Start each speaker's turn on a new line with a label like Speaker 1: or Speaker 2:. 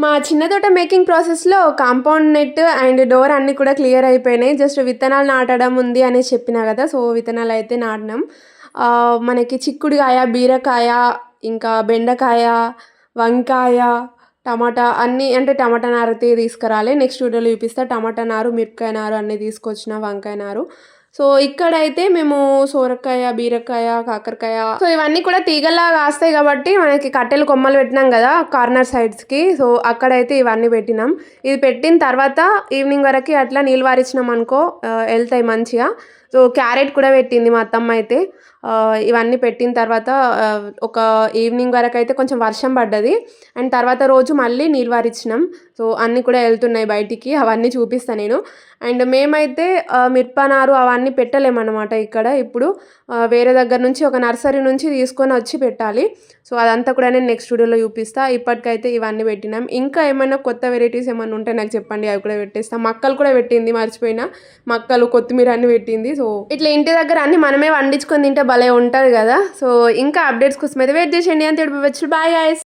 Speaker 1: మా చిన్న తోట మేకింగ్ ప్రాసెస్‌లో కాంపౌండ్ నెట్ అండ్ డోర్ అన్నీ కూడా క్లియర్ అయిపోయినాయి. జస్ట్ విత్తనాలు నాటడం ఉంది అనేసి చెప్పినా గదా! సో, విత్తనాలయితే నాటినాం. మనకి చిక్కుడుగాయ, బీరకాయ, ఇంకా బెండకాయ, వంకాయ, టమాటా అన్నీ అంటే టమాటా నారైతే తీసుకురాలే. నెక్స్ట్ వీడియోలో చూపిస్తా. టమాటా నారు, మిరపకాయ నారు అన్నీ తీసుకొచ్చిన, వంకాయ నారు. సో, ఇక్కడైతే మేము సోరకాయ, బీరకాయ, కాకరకాయ సో, ఇవన్నీ కూడా తీగల్లా కాస్తాయి కాబట్టి మనకి కట్టెలు కొమ్మలు పెట్టినాం గదా! కార్నర్ సైడ్స్‌కి. సో, అక్కడైతే ఇవన్నీ పెట్టినాం. ఇది పెట్టిన తర్వాత ఈవినింగ్ వరకి అట్లా నీళ్ళు పారించినామనుకో ఎళ్తాయి మంచిగా. సో, క్యారెట్ కూడా పెట్టింది మా అత్తమ్మయితే. ఇవన్నీ పెట్టిన తర్వాత ఒక ఈవినింగ్ వరకైతే కొంచెం వర్షం పడ్డది. అండ్ తర్వాత రోజు మళ్ళీ నీళ్ళు పారించినాం. సో, అన్నీ కూడా ఎళ్తున్నాయి బయటికి. అవన్నీ చూపిస్తా నేను. అండ్ మేమైతే మిరప నారు అవన్నీ పెట్టలేమనమాట ఇక్కడ ఇప్పుడు. వేరే దగ్గర నుంచి ఒక నర్సరీ నుంచి తీసుకొనొచ్చి పెట్టాలి. సో, అదంతా కూడా నేను నెక్స్ట్ వీడియోలో చూపిస్తా. ఇప్పటికైతే ఇవన్నీ పెట్టినాం. ఇంకా ఏమైనా కొత్త వెరైటీస్ ఏమన్నా ఉంటే నాకు చెప్పండి. అవి కూడా పెట్టేస్తా. మక్కలు కూడా పెట్టింది మర్చిపోయినా. మక్కలు, కొత్తిమీర అన్నీ పెట్టింది. సో, ఇట్లా ఇంటి దగ్గర అన్నీ మనమే వండించుకొని తింటే భలే ఉంటది గదా! సో, ఇంకా అప్డేట్స్ కోసం అయితే వెయిట్ చేసేయండి. అంతే బాయ్ గైస్.